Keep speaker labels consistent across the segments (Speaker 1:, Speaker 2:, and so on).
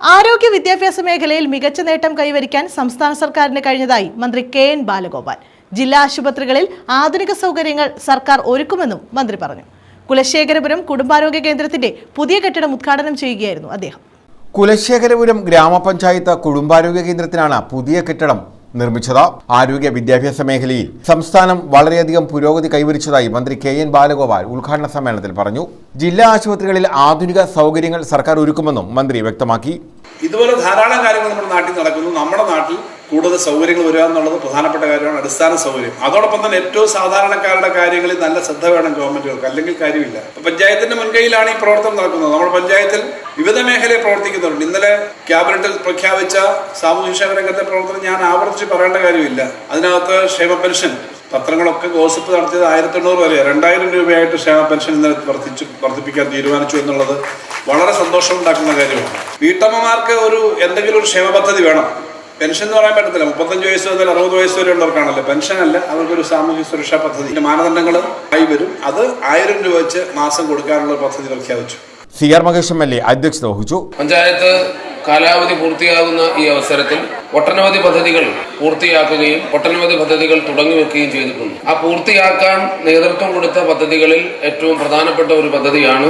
Speaker 1: ആരോഗ്യ വിദ്യാഭ്യാസ മേഖലയിൽ മികച്ച നേട്ടം കൈവരിക്കാൻ സംസ്ഥാന സർക്കാരിന് കഴിഞ്ഞതായി മന്ത്രി കെ.എൻ. ബാലഗോപാൽ. ജില്ലാ ആശുപത്രികളിൽ ആധുനിക സൗകര്യങ്ങൾ സർക്കാർ ഒരുക്കുമെന്നും മന്ത്രി പറഞ്ഞു. കുലശേഖരപുരം കുടുംബാരോഗ്യ കേന്ദ്രത്തിന്റെ പുതിയ കെട്ടിടം ഉദ്ഘാടനം ചെയ്യുകയായിരുന്നു അദ്ദേഹം.
Speaker 2: കുലശേഖരപുരം ഗ്രാമപഞ്ചായത്ത് കുടുംബാരോഗ്യ കേന്ദ്രത്തിനാണ് പുതിയ കെട്ടിടം നിർമ്മിച്ചത്. ആരോഗ്യ വിദ്യാഭ്യാസ മേഖലയിൽ സംസ്ഥാനം വളരെയധികം പുരോഗതി കൈവരിച്ചതായി മന്ത്രി കെ.എൻ. ബാലഗോപാൽ ഉദ്ഘാടന സമ്മേളനത്തിൽ പറഞ്ഞു. ജില്ലാ ആശുപത്രികളിൽ ആധുനിക സൗകര്യങ്ങൾ സർക്കാർ ഒരുക്കുമെന്നും മന്ത്രി വ്യക്തമാക്കി.
Speaker 3: ഇതുപോലെ ധാരാളം കാര്യങ്ങൾ നമ്മുടെ നാട്ടിൽ നടക്കുന്നു. നമ്മുടെ നാട്ടിൽ കൂടുതൽ സൗകര്യങ്ങൾ വരിക എന്നുള്ളത് പ്രധാനപ്പെട്ട കാര്യമാണ്. അടിസ്ഥാന സൗകര്യം. അതോടൊപ്പം തന്നെ ഏറ്റവും സാധാരണക്കാരുടെ കാര്യങ്ങളിൽ നല്ല ശ്രദ്ധ വേണം ഗവൺമെന്റുകൾക്ക്, അല്ലെങ്കിൽ കാര്യമില്ല. പഞ്ചായത്തിന്റെ മുൻകൈയിലാണ് ഈ പ്രവർത്തനം നടക്കുന്നത്. നമ്മുടെ പഞ്ചായത്തിൽ വിവിധ മേഖലയിൽ പ്രവർത്തിക്കുന്നുണ്ട്. ഇന്നലെ ക്യാബിനറ്റിൽ പ്രഖ്യാപിച്ച സാമൂഹ്യക്ഷേമ രംഗത്തെ പ്രവർത്തനം ഞാൻ ആവർത്തിച്ച് പറയേണ്ട കാര്യമില്ല. അതിനകത്ത് ക്ഷേമ പെൻഷൻ പത്രങ്ങളൊക്കെ ഗോസിപ്പ് നടത്തിയത് 1800 വരെ 2000 രൂപയായിട്ട് ക്ഷേമ പെൻഷൻ ഇന്നലെ വർദ്ധിപ്പിക്കാൻ തീരുമാനിച്ചു എന്നുള്ളത് വളരെ സന്തോഷമുണ്ടാക്കുന്ന കാര്യമാണ്. വീട്ടമ്മമാർക്ക് എന്തെങ്കിലും ഒരു ക്ഷേമ പദ്ധതി വേണം. പെൻഷൻ എന്ന് പറയാൻ പറ്റത്തില്ല. 35 വയസ്സ് മുതൽ 60 വയസ്സ് വരെ ഉള്ളവർക്കാണല്ലോ പെൻഷൻ. അല്ല, അവർക്കൊരു സാമൂഹ്യ സുരക്ഷാ പദ്ധതി മാനദണ്ഡങ്ങൾ ആയി വരും. അത് 1000 രൂപ വെച്ച് മാസം കൊടുക്കാനുള്ള പദ്ധതി പ്രഖ്യാപിച്ചു.
Speaker 2: CR മഹേഷ് MLA അധ്യക്ഷത വഹിച്ചു.
Speaker 4: പഞ്ചായത്ത് കാലാവധി പൂർത്തിയാകുന്ന ഈ അവസരത്തിൽ ഒട്ടനവധി പദ്ധതികൾ പൂർത്തിയാക്കുകയും ഒട്ടനവധി പദ്ധതികൾ തുടങ്ങിവെക്കുകയും ചെയ്തിട്ടുണ്ട്. ആ പൂർത്തിയാക്കാൻ നേതൃത്വം കൊടുത്ത പദ്ധതികളിൽ ഏറ്റവും പ്രധാനപ്പെട്ട ഒരു പദ്ധതിയാണ്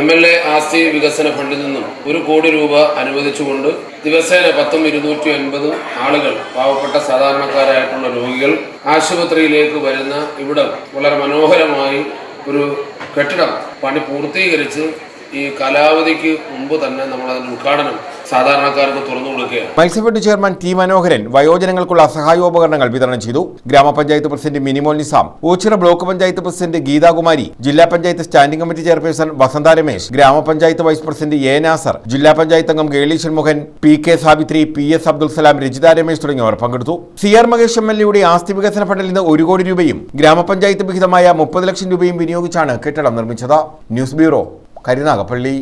Speaker 4: MLA ആസ്തി വികസന ഫണ്ടിൽ നിന്നും 1 കോടി രൂപ അനുവദിച്ചുകൊണ്ട് ദിവസേന 280 ആളുകൾ, പാവപ്പെട്ട സാധാരണക്കാരായിട്ടുള്ള രോഗികൾ ആശുപത്രിയിലേക്ക് വരുന്ന ഇവിടം വളരെ മനോഹരമായി ഒരു കെട്ടിടം പണി പൂർത്തീകരിച്ച് ഈ കാലാവധിക്ക് മുമ്പ് തന്നെ നമ്മൾ അതിന്റെ ഉദ്ഘാടനം സാധാരണക്കാർക്ക് തുറന്നു കൊടുക്കുകയാണ്.
Speaker 2: മത്സ്യഫെഡ് ചെയർമാൻ ടി മനോഹരൻ വയോജനങ്ങൾക്കുള്ള സഹായോപകരണങ്ങൾ വിതരണം ചെയ്തു. ഗ്രാമപഞ്ചായത്ത് president Minimol Nizam, Ochira block panchayat president Geethakumari, ജില്ലാ പഞ്ചായത്ത് സ്റ്റാൻഡിംഗ് കമ്മിറ്റി ചെയർപേഴ്സൺ വസന്ത രമേശ്, ഗ്രാമപഞ്ചായത്ത് വൈസ് പ്രസിഡന്റ് എ നാസർ, ജില്ലാ പഞ്ചായത്ത് അംഗം ഗേളി ഷൺമുഖൻ, PK സാവിത്രി, PS അബ്ദുൽ സലാം, രജിത രമേശ് തുടങ്ങിയവർ പങ്കെടുത്തു. CR മഹേഷ് MLA ആസ്തി വികസന ഫണ്ടിൽ നിന്ന് 1 കോടി രൂപയും ഗ്രാമപഞ്ചായത്ത് വിഹിതമായ 30 ലക്ഷം രൂപയും വിനിയോഗിച്ചാണ് കെട്ടിടം നിർമ്മിച്ചത്. News bureau, Karunagappally.